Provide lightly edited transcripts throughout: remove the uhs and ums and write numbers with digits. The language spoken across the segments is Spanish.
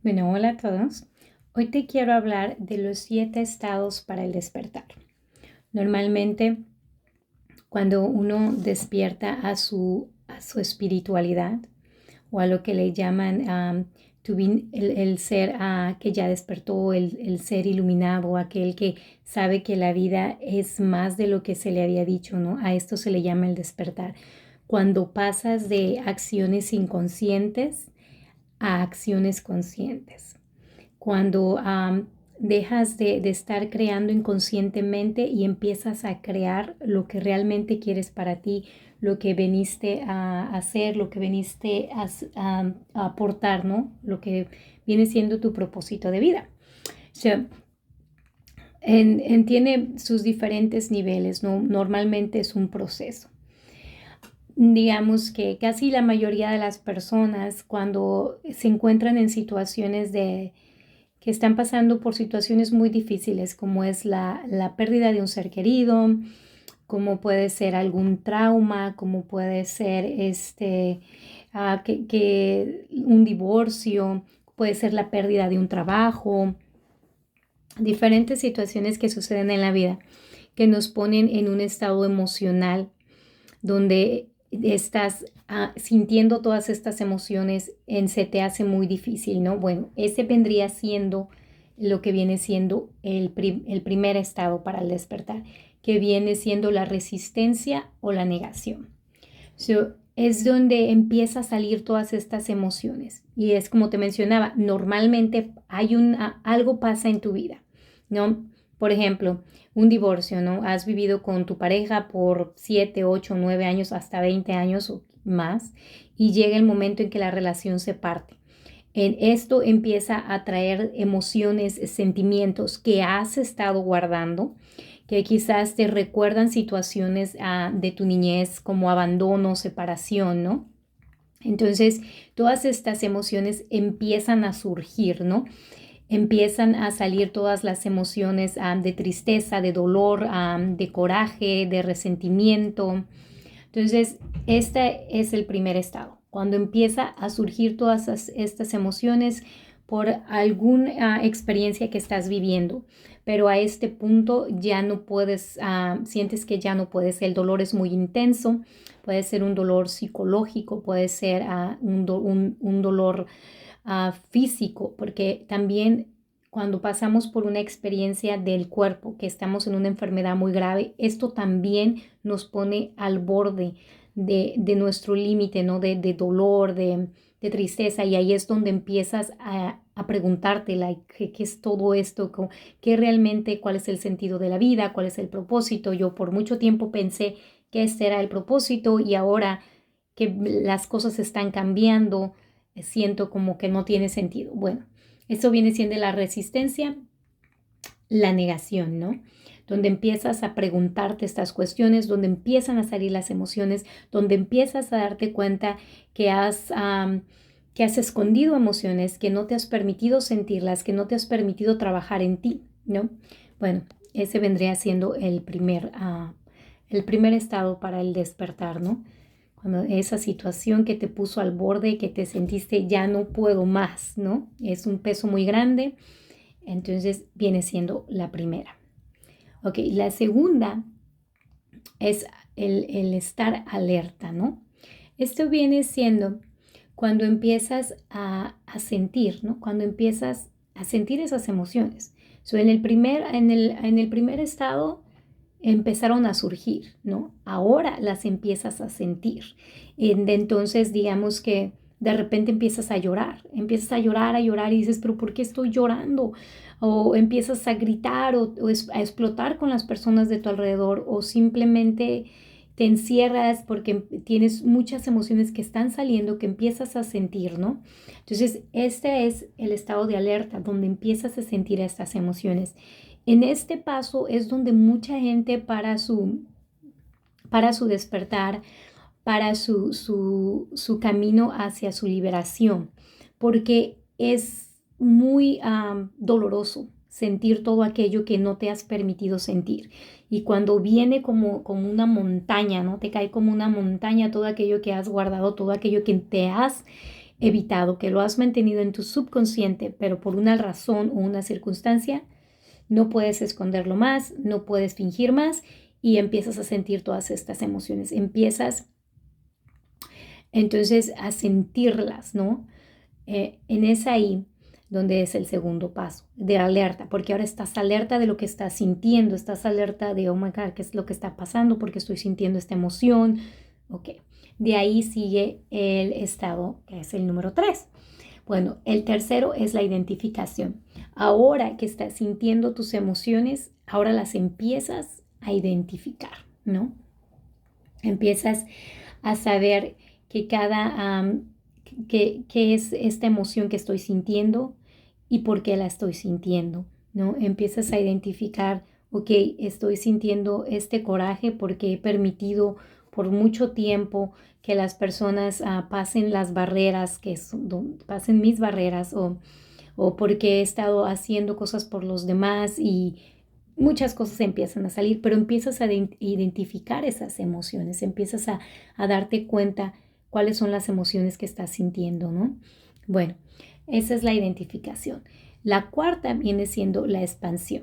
Bueno, hola a todos. Hoy te quiero hablar de los 7 estados para el despertar. Normalmente, cuando uno despierta a su espiritualidad o a lo que le llaman el ser que ya despertó, el ser iluminado, aquel que sabe que la vida es más de lo que se le había dicho, ¿no? A esto se le llama el despertar. Cuando pasas de acciones inconscientes a acciones conscientes. Cuando dejas de estar creando inconscientemente y empiezas a crear lo que realmente quieres para ti, lo que viniste a hacer, lo que viniste a aportar, ¿no? Lo que viene siendo tu propósito de vida. O sea, tiene sus diferentes niveles, ¿no? Normalmente es un proceso. Digamos que casi la mayoría de las personas cuando se encuentran en situaciones que están pasando por situaciones muy difíciles, como es la pérdida de un ser querido, como puede ser algún trauma, como puede ser que un divorcio, puede ser la pérdida de un trabajo, diferentes situaciones que suceden en la vida que nos ponen en un estado emocional donde estás sintiendo todas estas emociones, se te hace muy difícil, ¿no? Bueno, ese vendría siendo lo que viene siendo el primer estado para el despertar, que viene siendo la resistencia o la negación. Es donde empieza a salir todas estas emociones. Y es como te mencionaba, normalmente algo pasa en tu vida, ¿no? Por ejemplo, un divorcio, ¿no? Has vivido con tu pareja por 7, 8, 9 años, hasta 20 años o más, y llega el momento en que la relación se parte. En esto empieza a traer emociones, sentimientos que has estado guardando, que quizás te recuerdan situaciones de tu niñez como abandono, separación, ¿no? Entonces, todas estas emociones empiezan a surgir, ¿no? Empiezan a salir todas las emociones de tristeza, de dolor, de coraje, de resentimiento. Entonces, este es el primer estado, cuando empieza a surgir todas estas emociones por alguna experiencia que estás viviendo, pero a este punto ya no puedes, sientes que ya no puedes, el dolor es muy intenso, puede ser un dolor psicológico, puede ser un dolor físico, porque también cuando pasamos por una experiencia del cuerpo, que estamos en una enfermedad muy grave, esto también nos pone al borde de nuestro límite, ¿no? De dolor, de tristeza, y ahí es donde empiezas a preguntarte, ¿qué es todo esto? ¿Qué realmente, cuál es el sentido de la vida? ¿Cuál es el propósito? Yo por mucho tiempo pensé que este era el propósito y ahora que las cosas están cambiando, siento como que no tiene sentido. Bueno, eso viene siendo la resistencia, la negación, ¿no? Donde empiezas a preguntarte estas cuestiones, donde empiezan a salir las emociones, donde empiezas a darte cuenta que has escondido emociones, que no te has permitido sentirlas, que no te has permitido trabajar en ti, ¿no? Bueno, ese vendría siendo el primer estado para el despertar, ¿no? Cuando esa situación que te puso al borde, que te sentiste ya no puedo más, ¿no? Es un peso muy grande, entonces viene siendo la primera. Ok, la segunda es el estar alerta, ¿no? Esto viene siendo cuando empiezas a sentir, ¿no? Cuando empiezas a sentir esas emociones. En el primer estado empezaron a surgir, ¿no? Ahora las empiezas a sentir. Entonces, digamos que de repente empiezas a llorar y dices, pero ¿por qué estoy llorando? O empiezas a gritar o a explotar con las personas de tu alrededor o simplemente te encierras porque tienes muchas emociones que están saliendo, que empiezas a sentir, ¿no? Entonces, este es el estado de alerta, donde empiezas a sentir estas emociones. En este paso es donde mucha gente para su despertar, para su camino hacia su liberación, porque es muy doloroso sentir todo aquello que no te has permitido sentir. Y cuando viene como una montaña, ¿no? Te cae como una montaña todo aquello que has guardado, todo aquello que te has evitado, que lo has mantenido en tu subconsciente, pero por una razón o una circunstancia, no puedes esconderlo más, no puedes fingir más y empiezas a sentir todas estas emociones. Empiezas entonces a sentirlas, ¿no? Es ahí donde es el segundo paso de alerta, porque ahora estás alerta de lo que estás sintiendo, estás alerta de, oh my God, ¿qué es lo que está pasando? Porque estoy sintiendo esta emoción. Ok, de ahí sigue el estado, que es el número 3. Bueno, el tercero es la identificación. Ahora que estás sintiendo tus emociones, ahora las empiezas a identificar, ¿no? Empiezas a saber que qué es esta emoción que estoy sintiendo y por qué la estoy sintiendo, ¿no? Empiezas a identificar, ok, estoy sintiendo este coraje porque he permitido por mucho tiempo que las personas pasen las barreras, pasen mis barreras o porque he estado haciendo cosas por los demás y muchas cosas empiezan a salir, pero empiezas a identificar esas emociones, empiezas a darte cuenta cuáles son las emociones que estás sintiendo, ¿no? Bueno, esa es la identificación. La cuarta viene siendo la expansión.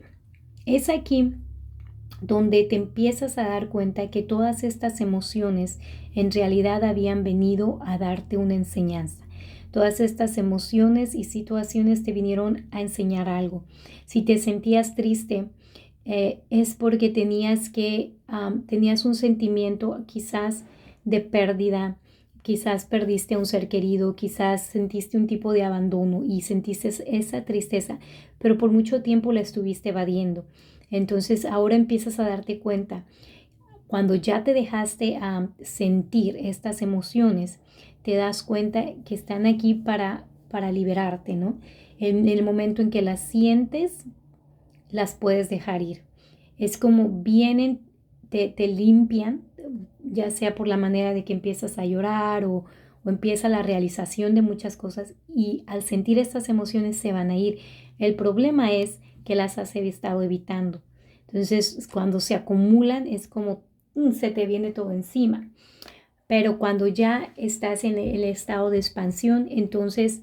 Es aquí donde te empiezas a dar cuenta que todas estas emociones en realidad habían venido a darte una enseñanza. Todas estas emociones y situaciones te vinieron a enseñar algo. Si te sentías triste, es porque tenías un sentimiento quizás de pérdida, quizás perdiste a un ser querido, quizás sentiste un tipo de abandono y sentiste esa tristeza, pero por mucho tiempo la estuviste evadiendo. Entonces ahora empiezas a darte cuenta, cuando ya te dejaste sentir estas emociones, te das cuenta que están aquí para liberarte, ¿no? En el momento en que las sientes, las puedes dejar ir. Es como vienen, te limpian, ya sea por la manera de que empiezas a llorar o empieza la realización de muchas cosas y al sentir estas emociones se van a ir. El problema es que las has estado evitando. Entonces, cuando se acumulan es como se te viene todo encima. Pero cuando ya estás en el estado de expansión, entonces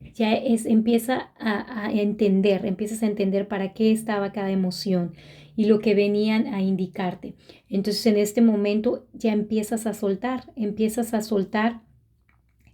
empiezas a entender para qué estaba cada emoción y lo que venían a indicarte. Entonces en este momento ya empiezas a soltar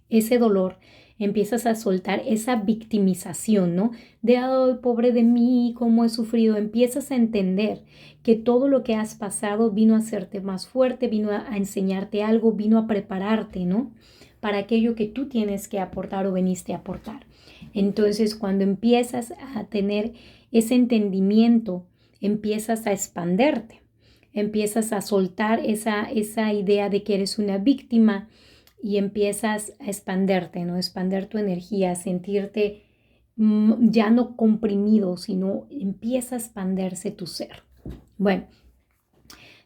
ese dolor, empiezas a soltar esa victimización, ¿no? De, ay, pobre de mí, cómo he sufrido. Empiezas a entender que todo lo que has pasado vino a hacerte más fuerte, vino a enseñarte algo, vino a prepararte, ¿no? Para aquello que tú tienes que aportar o veniste a aportar. Entonces, cuando empiezas a tener ese entendimiento, empiezas a expanderte, empiezas a soltar esa idea de que eres una víctima y empiezas a expanderte, ¿no? Expander tu energía, sentirte ya no comprimido, sino empieza a expandirse tu ser. Bueno,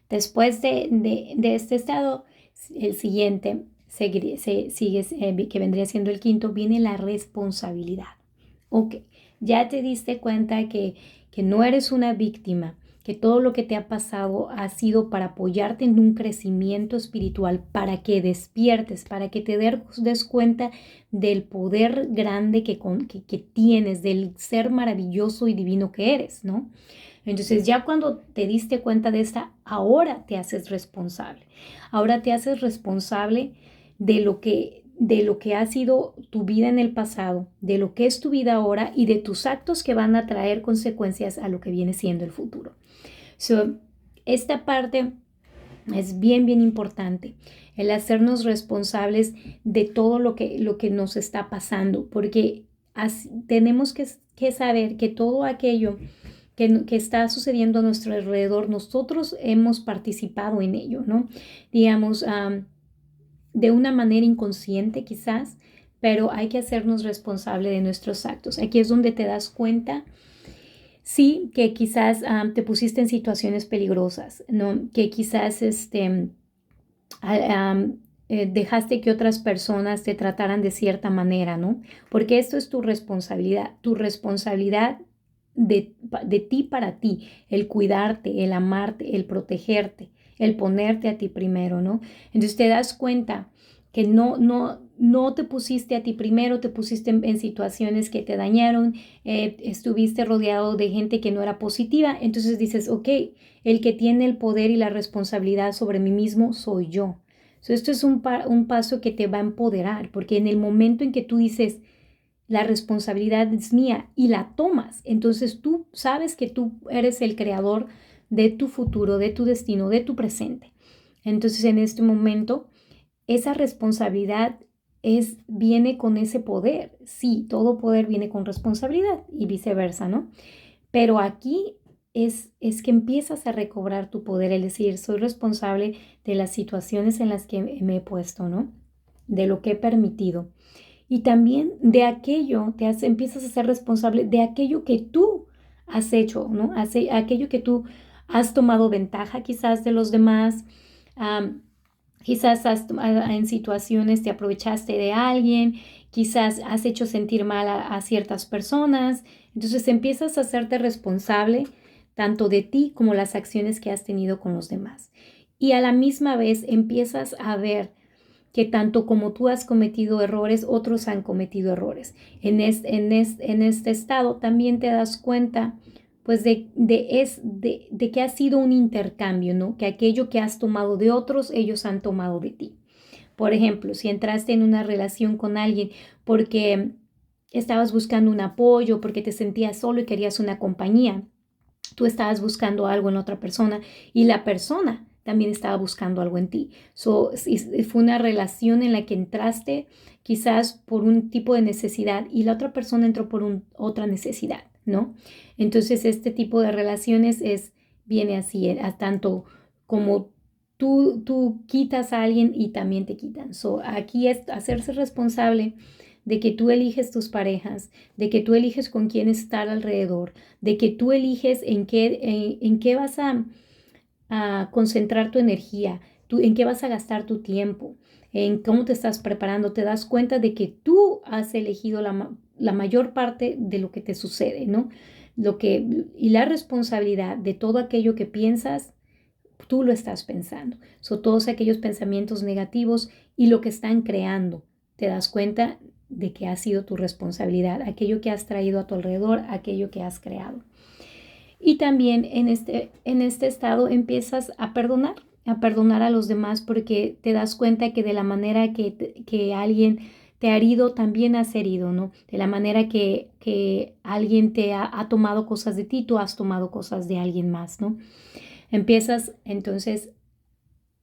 después de este estado, el siguiente que vendría siendo el quinto, viene la responsabilidad. Ok, ya te diste cuenta que no eres una víctima, que todo lo que te ha pasado ha sido para apoyarte en un crecimiento espiritual, para que despiertes, para que te des cuenta del poder grande que tienes, del ser maravilloso y divino que eres, ¿no? Entonces ya cuando te diste cuenta de esta, ahora te haces responsable. Ahora te haces responsable de lo que ha sido tu vida en el pasado, de lo que es tu vida ahora y de tus actos que van a traer consecuencias a lo que viene siendo el futuro. Esta parte es bien, bien importante, el hacernos responsables de todo lo que nos está pasando, porque tenemos que saber que todo aquello que está sucediendo a nuestro alrededor, nosotros hemos participado en ello, ¿no? Digamos, de una manera inconsciente quizás, pero hay que hacernos responsable de nuestros actos. Aquí es donde te das cuenta, sí, que quizás te pusiste en situaciones peligrosas, ¿no? Que quizás dejaste que otras personas te trataran de cierta manera, ¿no? Porque esto es tu responsabilidad de ti para ti, el cuidarte, el amarte, el protegerte, el ponerte a ti primero, ¿no? Entonces te das cuenta que no te pusiste a ti primero, te pusiste en situaciones que te dañaron, estuviste rodeado de gente que no era positiva, entonces dices, ok, el que tiene el poder y la responsabilidad sobre mí mismo soy yo. So, esto es un paso que te va a empoderar, porque en el momento en que tú dices, la responsabilidad es mía y la tomas, entonces tú sabes que tú eres el creador de tu futuro, de tu destino, de tu presente. Entonces en este momento esa responsabilidad viene con ese poder. Sí, todo poder viene con responsabilidad y viceversa, ¿no? Pero aquí es que empiezas a recobrar tu poder, es decir, soy responsable de las situaciones en las que me he puesto, ¿no? De lo que he permitido. Y también de aquello, empiezas a ser responsable de aquello que tú has hecho, ¿no? Aquello que tú has tomado ventaja quizás de los demás, quizás en situaciones te aprovechaste de alguien, quizás has hecho sentir mal a ciertas personas. Entonces empiezas a hacerte responsable tanto de ti como las acciones que has tenido con los demás. Y a la misma vez empiezas a ver que tanto como tú has cometido errores, otros han cometido errores. En este estado también te das cuenta pues de que ha sido un intercambio, ¿no? Que aquello que has tomado de otros, ellos han tomado de ti. Por ejemplo, si entraste en una relación con alguien porque estabas buscando un apoyo, porque te sentías solo y querías una compañía, tú estabas buscando algo en otra persona y la persona también estaba buscando algo en ti. Fue una relación en la que entraste quizás por un tipo de necesidad y la otra persona entró por otra necesidad, ¿no? Entonces este tipo de relaciones viene así, a tanto como tú quitas a alguien y también te quitan. Aquí es hacerse responsable de que tú eliges tus parejas, de que tú eliges con quién estar alrededor, de que tú eliges en qué vas a concentrar tu energía, en qué vas a gastar tu tiempo, en cómo te estás preparando. Te das cuenta de que tú has elegido la mayor parte de lo que te sucede, ¿no? Y la responsabilidad de todo aquello que piensas, tú lo estás pensando. Son todos aquellos pensamientos negativos y lo que están creando. Te das cuenta de que ha sido tu responsabilidad, aquello que has traído a tu alrededor, aquello que has creado. Y también en este estado empiezas a perdonar a los demás porque te das cuenta que de la manera que alguien te ha herido, también has herido, ¿no? De la manera que alguien te ha tomado cosas de ti, tú has tomado cosas de alguien más, ¿no? Empiezas entonces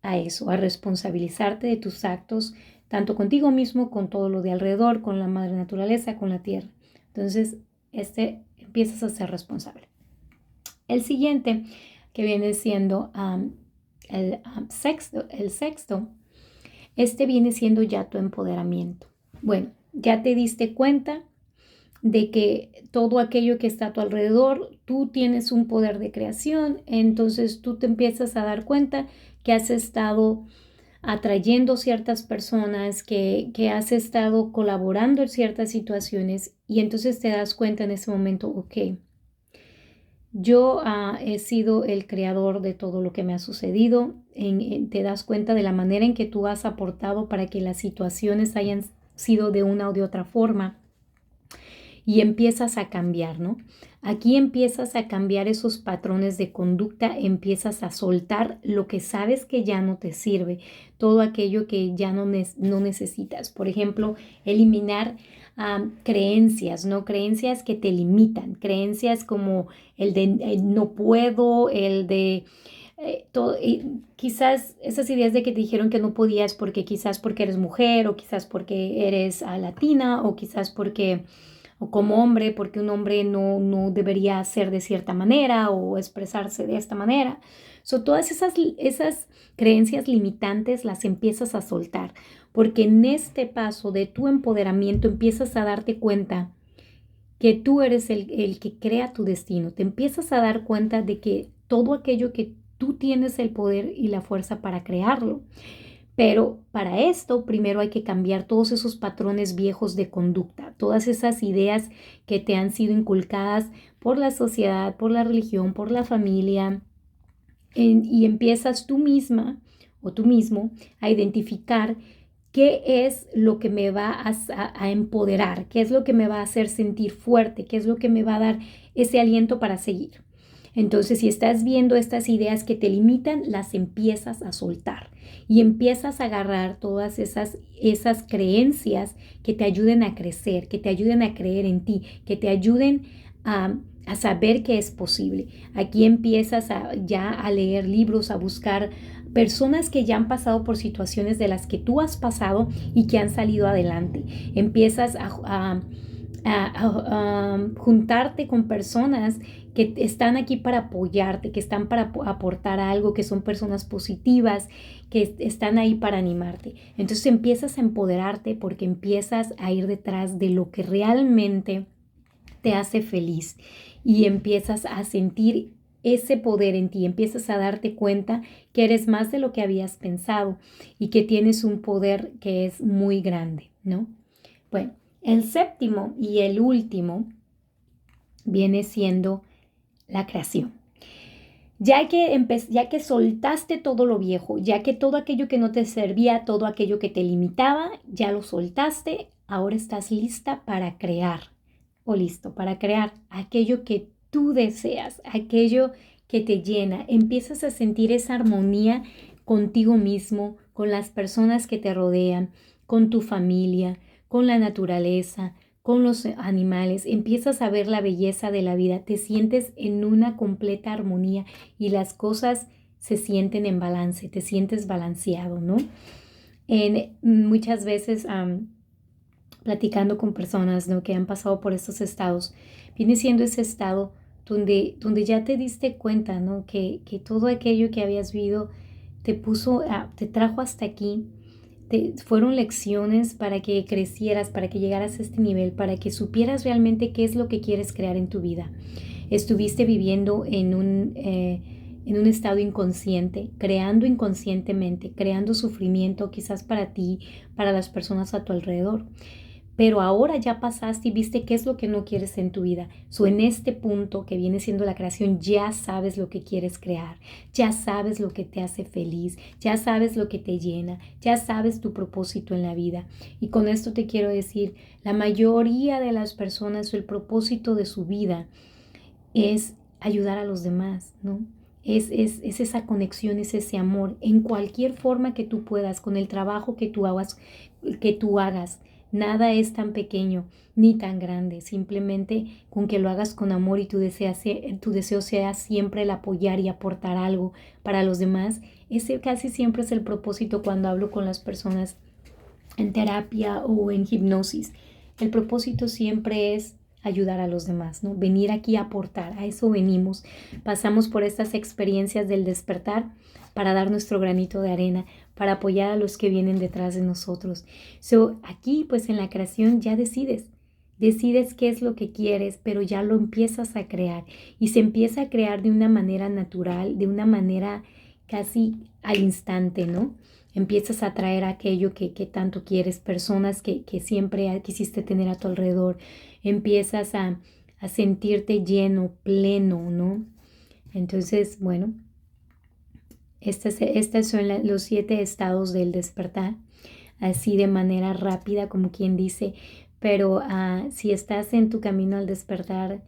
a responsabilizarte de tus actos, tanto contigo mismo, con todo lo de alrededor, con la madre naturaleza, con la tierra. Entonces, empiezas a ser responsable. El siguiente, que viene siendo el sexto, viene siendo ya tu empoderamiento. Bueno, ya te diste cuenta de que todo aquello que está a tu alrededor, tú tienes un poder de creación, entonces tú te empiezas a dar cuenta que has estado atrayendo ciertas personas, que has estado colaborando en ciertas situaciones y entonces te das cuenta en ese momento, ok, yo he sido el creador de todo lo que me ha sucedido, te das cuenta de la manera en que tú has aportado para que las situaciones hayan sido de una o de otra forma y empiezas a cambiar, ¿no? Aquí empiezas a cambiar esos patrones de conducta, empiezas a soltar lo que sabes que ya no te sirve, todo aquello que ya no necesitas. Por ejemplo, eliminar creencias, ¿no? Creencias que te limitan, creencias como el de no puedo, el de quizás esas ideas de que te dijeron que no podías quizás porque eres mujer o quizás porque eres latina o quizás porque o como hombre, porque un hombre no debería ser de cierta manera o expresarse de esta manera. Todas esas creencias limitantes las empiezas a soltar, porque en este paso de tu empoderamiento empiezas a darte cuenta que tú eres el que crea tu destino. Te empiezas a dar cuenta de que todo aquello que tú tienes el poder y la fuerza para crearlo. Pero para esto primero hay que cambiar todos esos patrones viejos de conducta, todas esas ideas que te han sido inculcadas por la sociedad, por la religión, por la familia, y empiezas tú misma o tú mismo a identificar ¿Qué es lo que me va a empoderar? ¿Qué es lo que me va a hacer sentir fuerte? ¿Qué es lo que me va a dar ese aliento para seguir? Entonces, si estás viendo estas ideas que te limitan, las empiezas a soltar y empiezas a agarrar todas esas creencias que te ayuden a crecer, que te ayuden a creer en ti, que te ayuden a saber que es posible. Aquí empiezas ya a leer libros, a buscar personas que ya han pasado por situaciones de las que tú has pasado y que han salido adelante. Empiezas a juntarte con personas que están aquí para apoyarte, que están para aportar algo, que son personas positivas, que están ahí para animarte. Entonces empiezas a empoderarte porque empiezas a ir detrás de lo que realmente te hace feliz y empiezas a sentir ese poder en ti, empiezas a darte cuenta que eres más de lo que habías pensado y que tienes un poder que es muy grande, ¿no? Bueno, el séptimo y el último viene siendo la creación. Ya que soltaste todo lo viejo, ya que todo aquello que no te servía, todo aquello que te limitaba, ya lo soltaste, ahora estás lista para crear o listo para crear aquello que tú deseas, aquello que te llena. Empiezas a sentir esa armonía contigo mismo, con las personas que te rodean, con tu familia, con la naturaleza, con los animales, empiezas a ver la belleza de la vida, te sientes en una completa armonía y las cosas se sienten en balance, te sientes balanceado, ¿no? Muchas veces platicando con personas, ¿no?, que han pasado por estos estados, viene siendo ese estado donde ya te diste cuenta, ¿no?, que todo aquello que habías vivido te trajo hasta aquí. Fueron lecciones para que crecieras, para que llegaras a este nivel, para que supieras realmente qué es lo que quieres crear en tu vida. Estuviste viviendo en un estado inconsciente, creando inconscientemente, creando sufrimiento quizás para ti, para las personas a tu alrededor. Pero ahora ya pasaste y viste qué es lo que no quieres en tu vida. En este punto que viene siendo la creación, ya sabes lo que quieres crear, ya sabes lo que te hace feliz, ya sabes lo que te llena, ya sabes tu propósito en la vida. Y con esto te quiero decir, la mayoría de las personas, el propósito de su vida es ayudar a los demás, ¿no? Es esa conexión, es ese amor, en cualquier forma que tú puedas, con el trabajo que tú hagas. Nada es tan pequeño ni tan grande, simplemente con que lo hagas con amor y tu deseo sea siempre el apoyar y aportar algo para los demás. Ese casi siempre es el propósito cuando hablo con las personas en terapia o en hipnosis. El propósito siempre es ayudar a los demás, ¿no? Venir aquí a aportar, a eso venimos. Pasamos por estas experiencias del despertar para dar nuestro granito de arena, para apoyar a los que vienen detrás de nosotros. Aquí, pues en la creación ya decides qué es lo que quieres, pero ya lo empiezas a crear y se empieza a crear de una manera natural, de una manera casi al instante, ¿no? Empiezas a atraer aquello que tanto quieres, personas que siempre quisiste tener a tu alrededor. Empiezas a sentirte lleno, pleno, ¿no? Entonces, bueno, estas son los 7 estados del despertar, así de manera rápida, como quien dice, pero si estás en tu camino al despertar,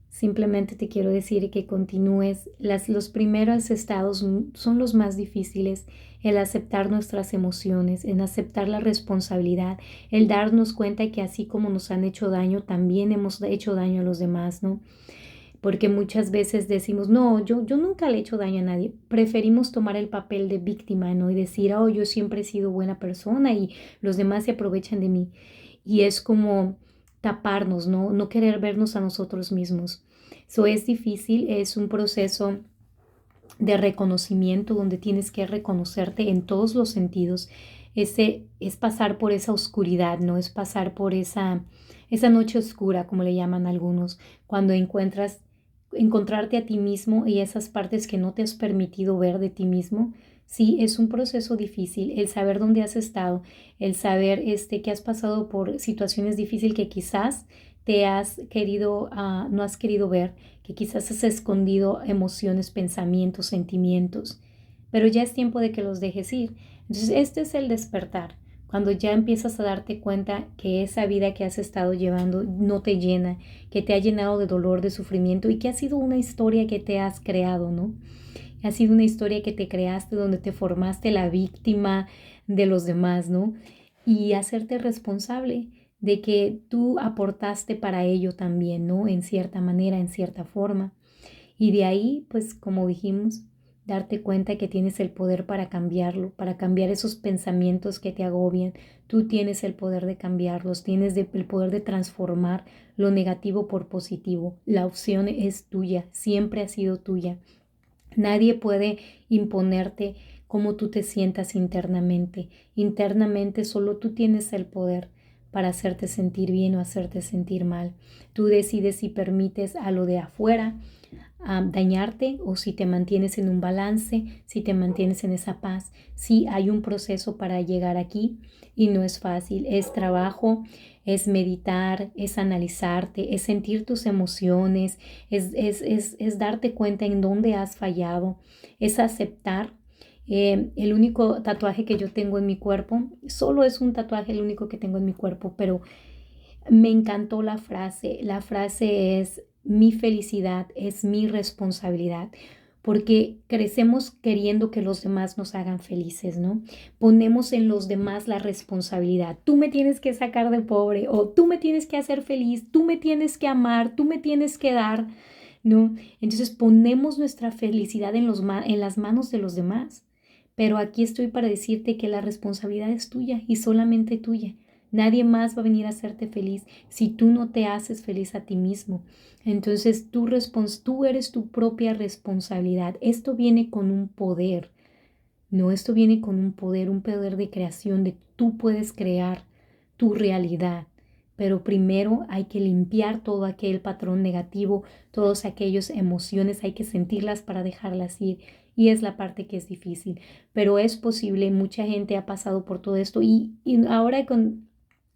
simplemente te quiero decir que continúes. Los primeros estados son los más difíciles, el aceptar nuestras emociones, en aceptar la responsabilidad, el darnos cuenta que así como nos han hecho daño, también hemos hecho daño a los demás, ¿no? Porque muchas veces decimos, no, yo nunca le he hecho daño a nadie. Preferimos tomar el papel de víctima, ¿no? Y decir, oh, yo siempre he sido buena persona y los demás se aprovechan de mí. Y es como taparnos, ¿no? No querer vernos a nosotros mismos. Eso es difícil, es un proceso de reconocimiento donde tienes que reconocerte en todos los sentidos. Es pasar por esa oscuridad, ¿no? Es pasar por esa noche oscura, como le llaman algunos, cuando encontrarte a ti mismo y esas partes que no te has permitido ver de ti mismo. Sí, es un proceso difícil, el saber dónde has estado, el saber que has pasado por situaciones difíciles que quizás no has querido ver, que quizás has escondido emociones, pensamientos, sentimientos, pero ya es tiempo de que los dejes ir. Entonces, este es el despertar. cuando ya empiezas a darte cuenta que esa vida que has estado llevando no te llena, que te ha llenado de dolor, de sufrimiento y que ha sido una historia que te has creado, ¿no? Ha sido una historia que te creaste donde te formaste la víctima de los demás, ¿no? Y hacerte responsable de que tú aportaste para ello también, ¿no? En cierta manera, en cierta forma. Y de ahí, pues como dijimos, darte cuenta que tienes el poder para cambiarlo, para cambiar esos pensamientos que te agobian. Tú tienes el poder de cambiarlos, tienes el poder de transformar lo negativo por positivo. La opción es tuya, siempre ha sido tuya. Nadie puede imponerte cómo tú te sientas internamente. Internamente solo tú tienes el poder para hacerte sentir bien o hacerte sentir mal. Tú decides si permites a lo de afuera dañarte o si te mantienes en un balance, si te mantienes en esa paz. Sí, hay un proceso para llegar aquí y no es fácil, es trabajo, es meditar, es analizarte, es sentir tus emociones, es darte cuenta en dónde has fallado, es aceptar. El único tatuaje que yo tengo en mi cuerpo, solo es un tatuaje el único que tengo en mi cuerpo, pero me encantó la frase. La frase es: mi felicidad es mi responsabilidad, porque crecemos queriendo que los demás nos hagan felices, ¿no? Ponemos en los demás la responsabilidad. Tú me tienes que sacar de pobre o tú me tienes que hacer feliz, tú me tienes que amar, tú me tienes que dar, ¿no? Entonces ponemos nuestra felicidad en las manos de los demás. Pero aquí estoy para decirte que la responsabilidad es tuya y solamente tuya. Nadie más va a venir a hacerte feliz si tú no te haces feliz a ti mismo. Entonces tú eres tu propia responsabilidad. Esto viene con un poder. No, esto viene con un poder de creación, de tú puedes crear tu realidad. Pero primero hay que limpiar todo aquel patrón negativo, todas aquellas emociones, hay que sentirlas para dejarlas ir. Y es la parte que es difícil, pero es posible. Mucha gente ha pasado por todo esto y ahora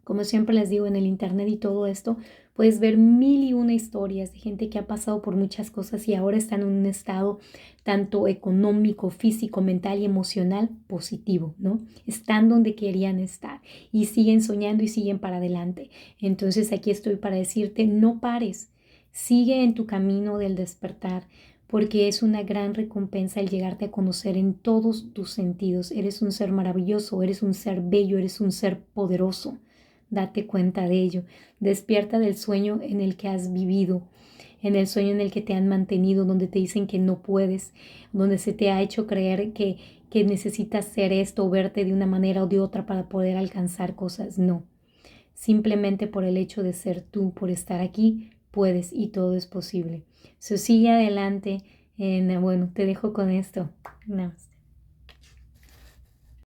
como siempre les digo, en el internet y todo esto, puedes ver mil y una historias de gente que ha pasado por muchas cosas y ahora están en un estado tanto económico, físico, mental y emocional positivo, ¿no? Están donde querían estar y siguen soñando y siguen para adelante. Entonces aquí estoy para decirte, no pares, sigue en tu camino del despertar, porque es una gran recompensa el llegarte a conocer en todos tus sentidos. Eres un ser maravilloso, eres un ser bello, eres un ser poderoso. Date cuenta de ello. Despierta del sueño en el que has vivido, en el sueño en el que te han mantenido, donde te dicen que no puedes, donde se te ha hecho creer que necesitas ser esto o verte de una manera o de otra para poder alcanzar cosas. No. Simplemente por el hecho de ser tú, por estar aquí, puedes y todo es posible. So, sigue adelante. Bueno, te dejo con esto. Namaste.